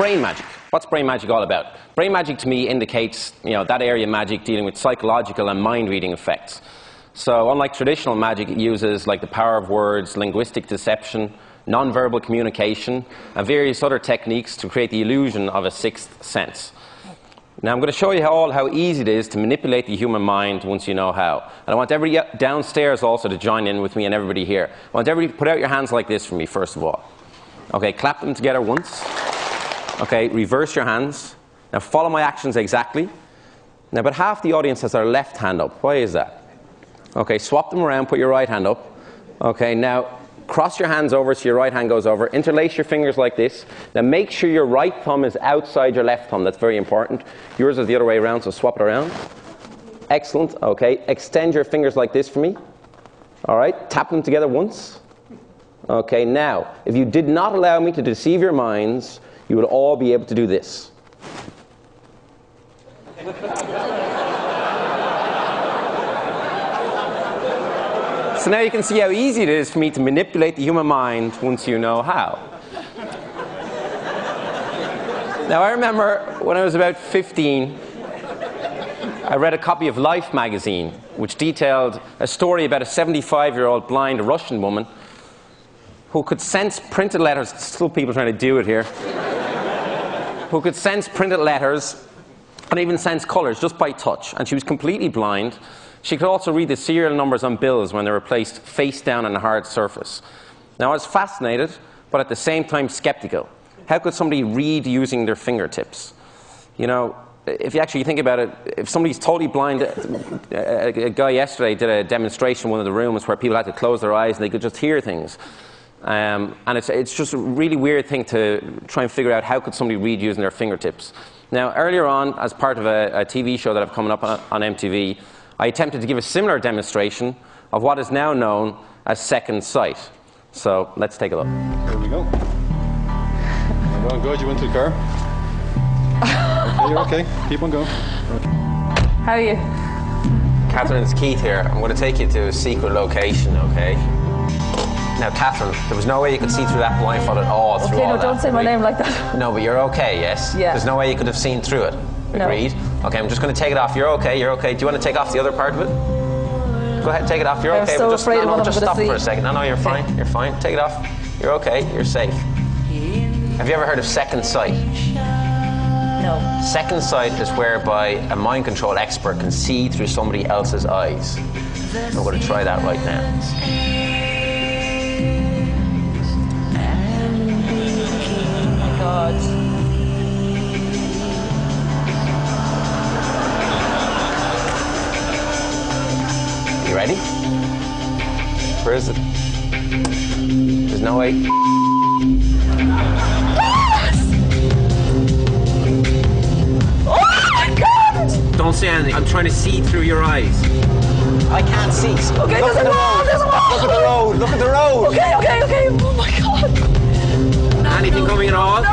brain magic. What's brain magic all about? Brain magic to me indicates, that area of magic dealing with psychological and mind-reading effects. So unlike traditional magic, it uses like the power of words, linguistic deception, non-verbal communication, and various other techniques to create the illusion of a sixth sense. Now I'm going to show you how easy it is to manipulate the human mind once you know how. And I want everybody downstairs also to join in with me, and everybody here. I want everybody to put out your hands like this for me, first of all. Okay, clap them together once. Okay, reverse your hands. Now follow my actions exactly. Now about half the audience has their left hand up. Why is that? Okay, swap them around, put your right hand up. Okay, now cross your hands over so your right hand goes over. Interlace your fingers like this. Now make sure your right thumb is outside your left thumb. That's very important. Yours is the other way around, so swap it around. Excellent. Okay, extend your fingers like this for me. All right, tap them together once. Okay, now, if you did not allow me to deceive your minds, you would all be able to do this. So now you can see how easy it is for me to manipulate the human mind once you know how. Now I remember when I was about 15, I read a copy of Life magazine, which detailed a story about a 75-year-old blind Russian woman who could sense printed letters. Still people trying to do it here. Who could sense printed letters and even sense colors just by touch. And she was completely blind. She could also read the serial numbers on bills when they were placed face down on a hard surface. Now, I was fascinated, but at the same time skeptical. How could somebody read using their fingertips? If you actually think about it, if somebody's totally blind, a guy yesterday did a demonstration in one of the rooms where people had to close their eyes and they could just hear things. And it's just a really weird thing to try and figure out how could somebody read using their fingertips. Now, earlier on, as part of a TV show that I've coming up on MTV, I attempted to give a similar demonstration of what is now known as second sight. So let's take a look. Here we go. You're going good. You went to the car. Okay, you're okay. Keep on going. Okay. How are you? Catherine, it's Keith here. I'm going to take you to a secret location, okay? Now, Catherine, there was no way you could see through that blindfold at all. Okay, no, don't say my name like that. No, but you're okay, yes? Yeah. There's no way you could have seen through it. Agreed? No. Okay, I'm just going to take it off. You're okay, you're okay. Do you want to take off the other part of it? Go ahead, take it off. You're okay. I'm so afraid of what I'm just gonna stop see. for a second. No, you're fine. You're fine. Take it off. You're okay. You're safe. Have you ever heard of second sight? No. Second sight is whereby a mind control expert can see through somebody else's eyes. I'm going to try that right now. God. You ready? Where is it? There's no way. Yes! Oh my God! Don't say anything. I'm trying to see through your eyes. I can't see. Okay, there's a wall! There's a wall! Look at the road! Look at the road! Okay. Oh my God. Anything coming at all? No.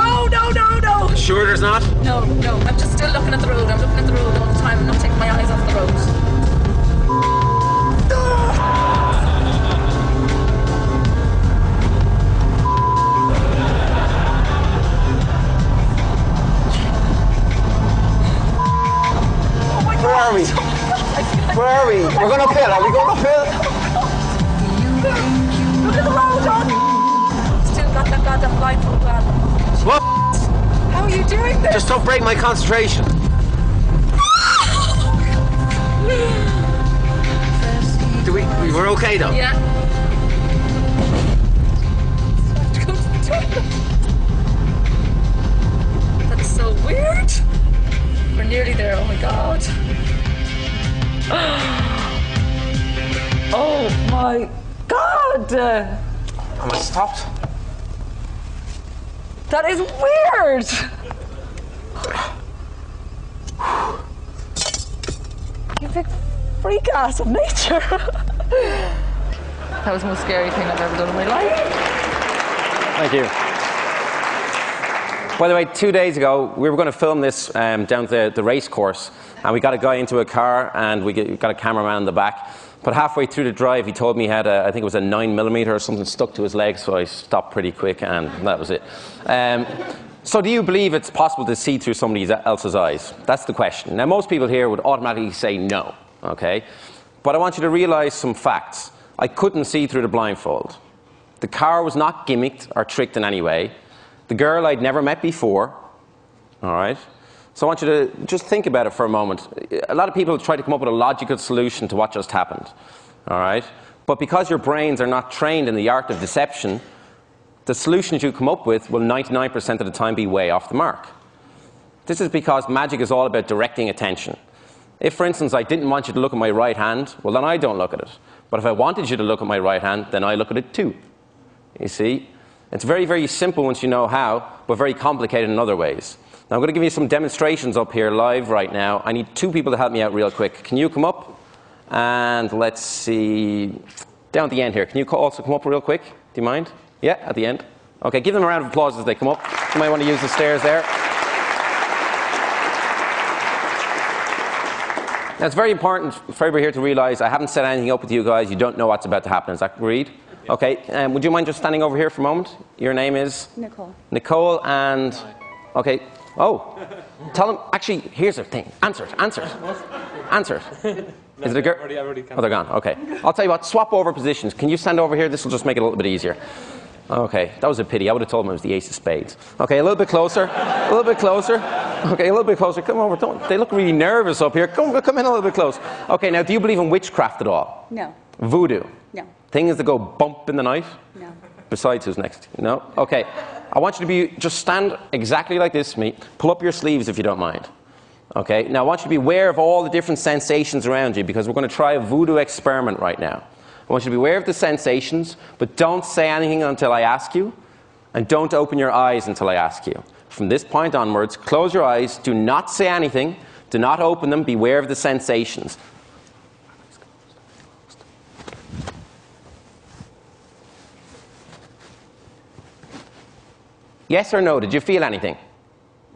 Sure there's not? No. I'm just still looking at the road. I'm looking at the road all the time. I'm not taking my eyes off the road. Oh my God. Where are we? Where are we? We're going uphill. Are we going uphill? Look at the road, John. Still got that goddamn blindfold on. What? How are you doing this? Just don't break my concentration. We're okay though? Yeah. Go to the toilet. That is so weird. We're nearly there. Oh my God. Oh my God. Am I stopped? That is weird. You big freak ass of nature. That was the most scary thing I've ever done in my life. Thank you. By the way, 2 days ago, we were going to film this down the race course, and we got a guy into a car, and we got a cameraman in the back. But halfway through the drive, he told me he had I think it was a 9mm or something stuck to his leg, so I stopped pretty quick, and that was it. So do you believe it's possible to see through somebody else's eyes? That's the question. Now, most people here would automatically say no, okay? But I want you to realize some facts. I couldn't see through the blindfold. The car was not gimmicked or tricked in any way. The girl I'd never met before, all right? So I want you to just think about it for a moment. A lot of people try to come up with a logical solution to what just happened, all right? But because your brains are not trained in the art of deception, the solutions you come up with will 99% of the time be way off the mark. This is because magic is all about directing attention. If, for instance, I didn't want you to look at my right hand, well, then I don't look at it. But if I wanted you to look at my right hand, then I look at it too. You see? It's very, very simple once you know how, but very complicated in other ways. Now, I'm going to give you some demonstrations up here live right now. I need 2 people to help me out real quick. Can you come up? And let's see, down at the end here. Can you also come up real quick? Do you mind? Yeah, at the end. Okay, give them a round of applause as they come up. You might want to use the stairs there. Now, it's very important for everybody here to realize I haven't set anything up with you guys. You don't know what's about to happen. Is that agreed? Yeah. Okay, would you mind just standing over here for a moment? Your name is? Nicole. Nicole, and... Okay. Oh, tell them... Actually, here's the thing. Answer it. Answer it. Answer it. Is it a girl? Oh, they're gone. Okay. I'll tell you what. Swap over positions. Can you stand over here? This will just make it a little bit easier. Okay. That was a pity. I would have told them it was the ace of spades. Okay. A little bit closer. A little bit closer. Okay. A little bit closer. Come over. Don't. They look really nervous up here. Come in a little bit close. Okay. Now, do you believe in witchcraft at all? No. Voodoo? No. Things that go bump in the night? No. Besides who's next? No? Okay. I want you to just stand exactly like this to me. Pull up your sleeves if you don't mind. Okay, now I want you to be aware of all the different sensations around you because we're going to try a voodoo experiment right now. I want you to be aware of the sensations, but don't say anything until I ask you, and don't open your eyes until I ask you. From this point onwards, close your eyes, do not say anything, do not open them, beware of the sensations. Yes or no, did you feel anything?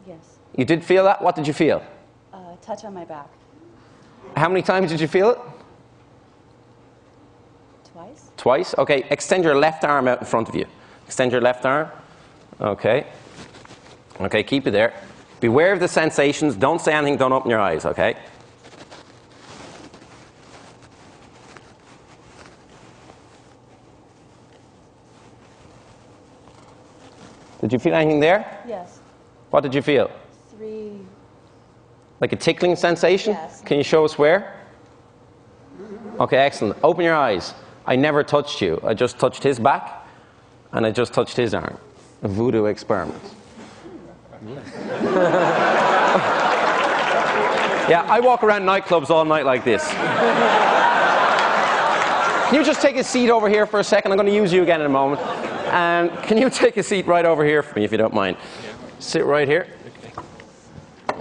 Yes. You did feel that? What did you feel? Touch on my back. How many times did you feel it? Twice. Twice? Okay, extend your left arm out in front of you. Extend your left arm. Okay. Okay, keep it there. Beware of the sensations. Don't say anything. Don't open your eyes, okay? Did you feel anything there? Yes. What did you feel? 3. Like a tickling sensation? Yes. Can you show us where? Okay, excellent. Open your eyes. I never touched you. I just touched his back, and I just touched his arm. A voodoo experiment. Yeah, I walk around nightclubs all night like this. Can you just take a seat over here for a second? I'm going to use you again in a moment. And can you take a seat right over here for me, if you don't mind? Yeah. Sit right here.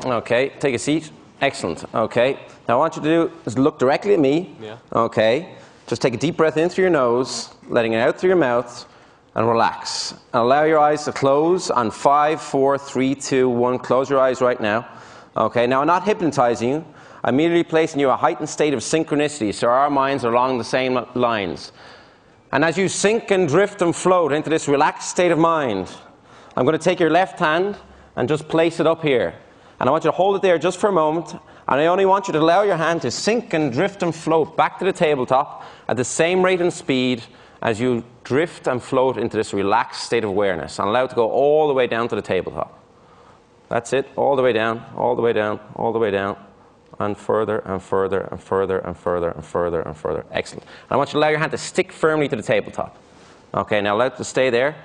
Okay, take a seat. Excellent. Okay. Now, what I want you to do is look directly at me. Yeah. Okay. Just take a deep breath in through your nose, letting it out through your mouth, and relax. And allow your eyes to close on 5, 4, 3, 2, 1. Close your eyes right now. Okay. Now, I'm not hypnotizing you. I'm immediately placing you in a heightened state of synchronicity, so our minds are along the same lines. And as you sink and drift and float into this relaxed state of mind, I'm going to take your left hand and just place it up here. And I want you to hold it there just for a moment. And I only want you to allow your hand to sink and drift and float back to the tabletop at the same rate and speed as you drift and float into this relaxed state of awareness. And allow it to go all the way down to the tabletop. That's it. All the way down, all the way down, all the way down. And further and further and further and further and further and further. Excellent. And I want you to allow your hand to stick firmly to the tabletop. Okay, now allow it to stay there.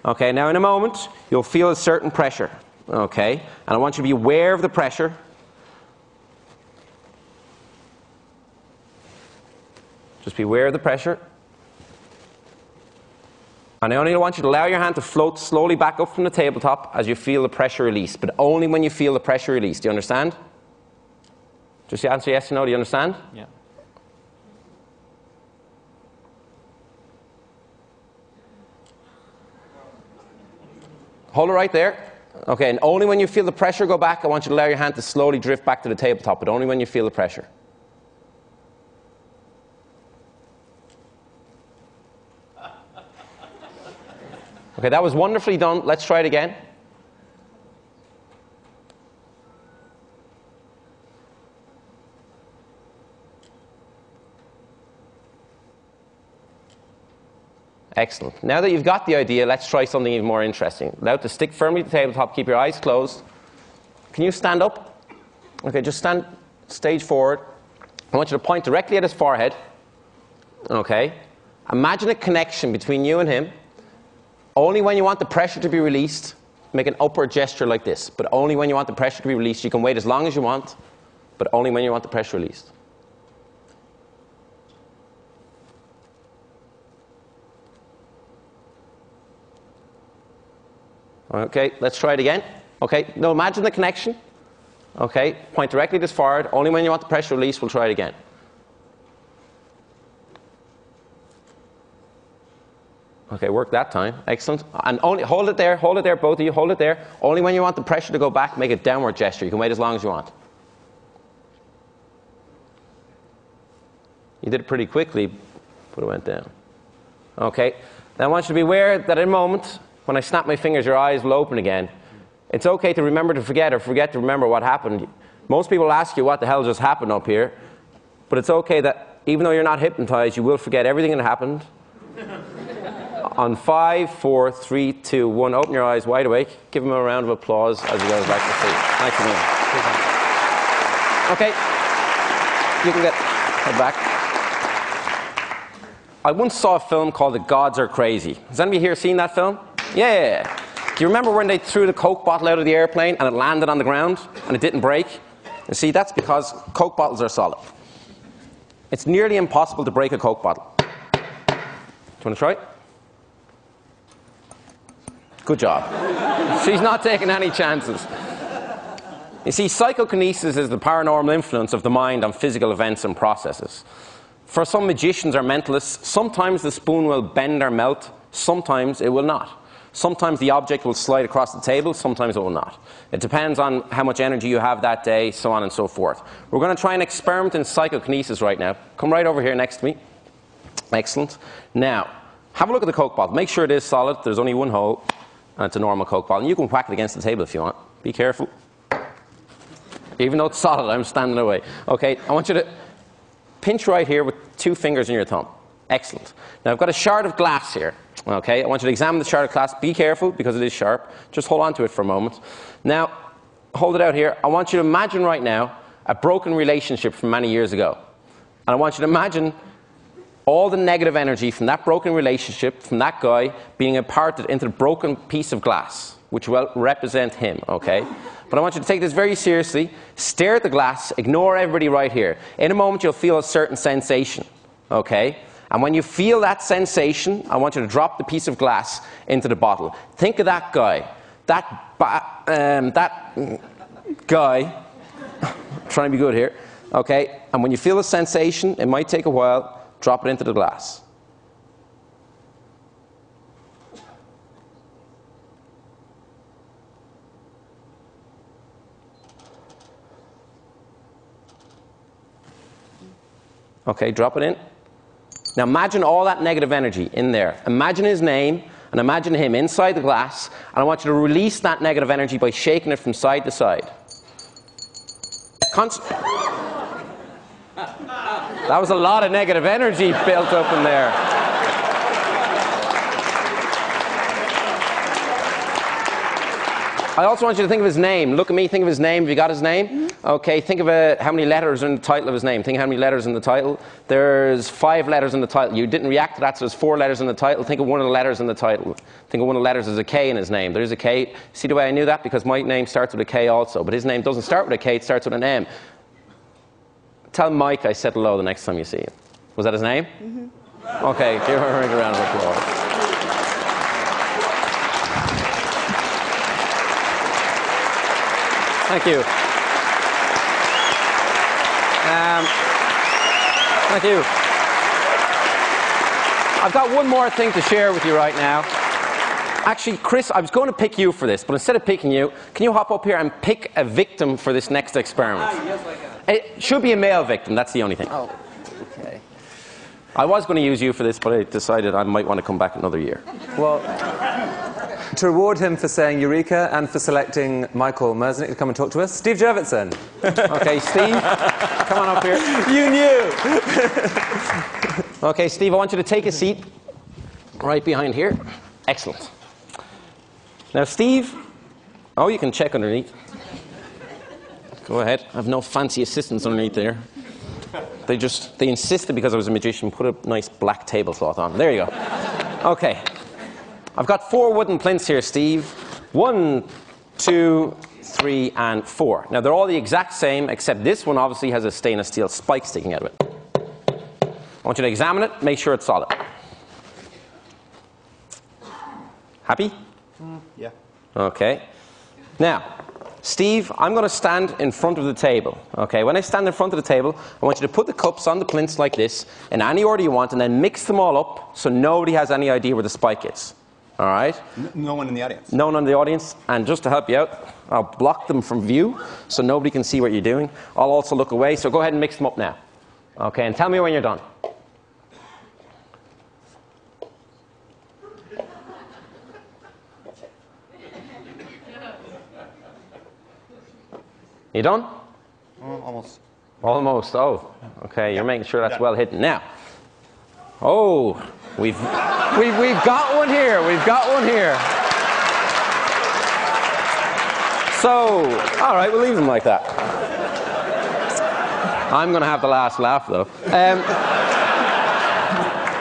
Okay, now in a moment, you'll feel a certain pressure. Okay, and I want you to be aware of the pressure. Just be aware of the pressure. And I only want you to allow your hand to float slowly back up from the tabletop as you feel the pressure release, but only when you feel the pressure release. Do you understand? Just answer yes or no. Do you understand? Yeah. Hold it right there. Okay, and only when you feel the pressure go back, I want you to allow your hand to slowly drift back to the tabletop, but only when you feel the pressure. Okay, that was wonderfully done. Let's try it again. Excellent. Now that you've got the idea, let's try something even more interesting. Allow it to stick firmly to the tabletop. Keep your eyes closed. Can you stand up? Okay, just stand stage forward. I want you to point directly at his forehead. Okay. Imagine a connection between you and him. Only when you want the pressure to be released, make an upward gesture like this. But only when you want the pressure to be released. You can wait as long as you want, but only when you want the pressure released. Okay, let's try it again. Okay, now imagine the connection. Okay, point directly to his forehead. Only when you want the pressure release, we'll try it again. Okay, work that time. Excellent. And only hold it there, both of you, hold it there. Only when you want the pressure to go back, make a downward gesture. You can wait as long as you want. You did it pretty quickly, but it went down. Okay, now I want you to be aware that in a moment, when I snap my fingers, your eyes will open again. It's okay to remember to forget or forget to remember what happened. Most people ask you what the hell just happened up here, but it's okay that even though you're not hypnotized, you will forget everything that happened. On 5, 4, 3, 2, 1, open your eyes wide awake. Give him a round of applause as he goes back to sleep. Nice to meet you. Okay, you can head back. I once saw a film called The Gods Are Crazy. Has anybody here seen that film? Yeah. Do you remember when they threw the Coke bottle out of the airplane and it landed on the ground and it didn't break? You see, that's because Coke bottles are solid. It's nearly impossible to break a Coke bottle. Do you want to try it? Good job. She's not taking any chances. You see, psychokinesis is the paranormal influence of the mind on physical events and processes. For some magicians or mentalists, sometimes the spoon will bend or melt, sometimes it will not. Sometimes the object will slide across the table, sometimes it will not. It depends on how much energy you have that day, so on and so forth. We're going to try an experiment in psychokinesis right now. Come right over here next to me. Excellent. Now, have a look at the Coke bottle. Make sure it is solid. There's only one hole, and it's a normal Coke bottle. And you can whack it against the table if you want. Be careful. Even though it's solid, I'm standing away. Okay, I want you to pinch right here with 2 fingers in your thumb. Excellent. Now, I've got a shard of glass here. Okay, I want you to examine the shard of glass. Be careful, because it is sharp. Just hold on to it for a moment. Now, hold it out here. I want you to imagine right now a broken relationship from many years ago. And I want you to imagine all the negative energy from that broken relationship, from that guy, being imparted into the broken piece of glass, which will represent him, okay? But I want you to take this very seriously. Stare at the glass. Ignore everybody right here. In a moment, you'll feel a certain sensation, okay? And when you feel that sensation, I want you to drop the piece of glass into the bottle. Think of that guy. That guy. Trying to be good here. Okay? And when you feel a sensation, it might take a while, drop it into the glass. Okay, drop it in. Now imagine all that negative energy in there. Imagine his name and imagine him inside the glass, and I want you to release that negative energy by shaking it from side to side. That was a lot of negative energy built up in there. I also want you to think of his name. Look at me, think of his name. Have you got his name? Mm-hmm. Okay, think of how many letters are in the title of his name. Think of how many letters in the title. There's 5 letters in the title. You didn't react to that, so there's 4 letters in the title. Think of one of the letters in the title. Think of one of the letters as a K in his name. There's a K. See the way I knew that? Because my name starts with a K also, but his name doesn't start with a K, it starts with an M. Tell Mike I said hello the next time you see him. Was that his name? Mm-hmm. Okay, give her a round of applause. Thank you. Thank you. I've got one more thing to share with you right now. Actually, Chris, I was going to pick you for this, but instead of picking you, can you hop up here and pick a victim for this next experiment? Yes, I can. It should be a male victim, that's the only thing. Oh, okay. I was going to use you for this, but I decided I might want to come back another year. Well, to reward him for saying Eureka and for selecting Michael Merznick to come and talk to us, Steve Jurvetson. Okay, Steve, come on up here. You knew! Okay, Steve, I want you to take a seat. right behind here. Excellent. Now, Steve, oh, you can check underneath. Go ahead. I have no fancy assistants underneath there. They insisted because I was a magician, put a nice black tablecloth on. There you go. Okay. I've got 4 wooden plinths here, Steve. 1, 2, 3, and 4. Now, they're all the exact same, except this one obviously has a stainless steel spike sticking out of it. I want you to examine it, make sure it's solid. Happy? Yeah. Okay. Now, Steve, I'm going to stand in front of the table. Okay, when I stand in front of the table, I want you to put the cups on the plinths like this, in any order you want, and then mix them all up so nobody has any idea where the spike is. All right? No one in the audience. No one in the audience. And just to help you out, I'll block them from view so nobody can see what you're doing. I'll also look away, so go ahead and mix them up now. Okay, and tell me when you're done. You done? Almost. Almost. Oh, okay. You're making sure that's well hidden. Now, oh, we've got one here. We've got one here. So, all right, we'll leave them like that. I'm going to have the last laugh, though.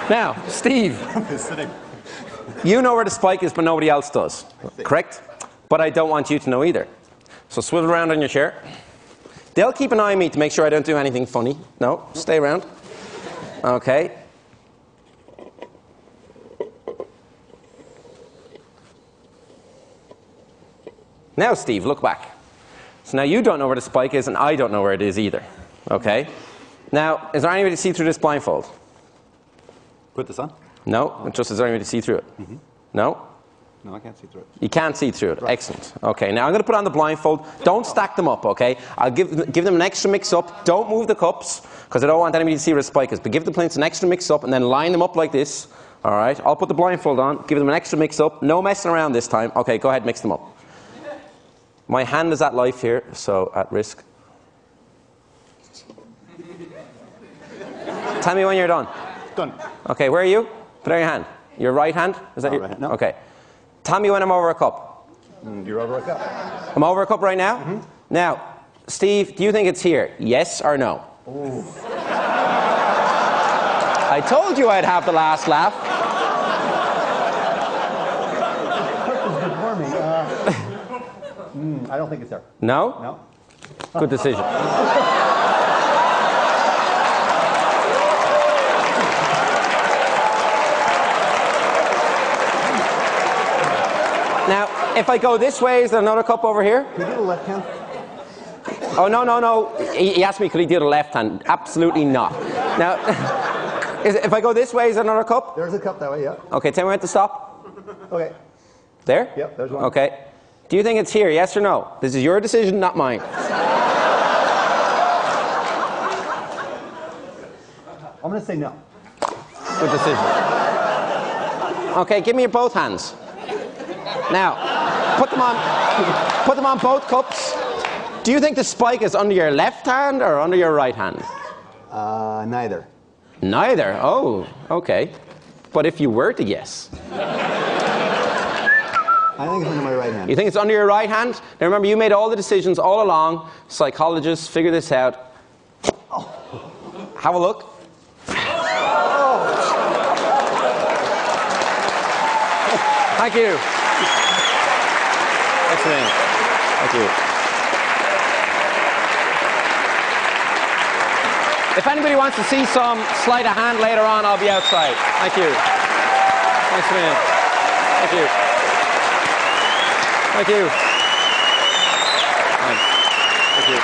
Now, Steve, you know where the spike is, but nobody else does. Correct? But I don't want you to know either. So swivel around on your chair. They'll keep an eye on me to make sure I don't do anything funny. No, stay around. Okay. Now, Steve, look back. So now you don't know where the spike is, and I don't know where it is either. Okay? Now, is there any way to see through this blindfold? Put this on? No? Just is there any way to see through it? Mm-hmm. No? No, I can't see through it. You can't see through it. Right. Excellent. Okay, now I'm going to put on the blindfold. Don't stack them up, okay? I'll give them an extra mix-up. Don't move the cups, because I don't want anybody to see where the spike is. But give the plinths an extra mix-up, and then line them up like this. All right? I'll put the blindfold on, give them an extra mix-up. No messing around this time. Okay, go ahead, mix them up. My hand is at life here, so at risk. Tell me when you're done. Done. Okay, where are you? Put out your hand. Your right hand? Is that your right hand? No. Okay. Tell me when I'm over a cup. You're over a cup. I'm over a cup right now? Mm-hmm. Now, Steve, do you think it's here? Yes or no? Ooh. I told you I'd have the last laugh. I don't think it's there. No? No. Good decision. Now, if I go this way, is there another cup over here? Can you do the left hand? Oh, no. He asked me, could he do the left hand? Absolutely not. Now, if I go this way, is there another cup? There's a cup that way, yeah. Okay, tell me when to stop. Okay. There? Yep, there's one. Okay. Do you think it's here, yes or no? This is your decision, not mine. I'm going to say no. Good decision. Okay, give me both hands. Now, put them on both cups. Do you think the spike is under your left hand or under your right hand? Neither. Neither? Oh, okay. But if you were to guess. I think it's under my right hand. You think it's under your right hand? Now remember, you made all the decisions all along. Psychologists, figure this out. Have a look. Thank you. Excellent. Thank you. If anybody wants to see some sleight of hand later on, I'll be outside. Thank you. Thanks, man. Thank you. Thank you. Thanks. Thank you.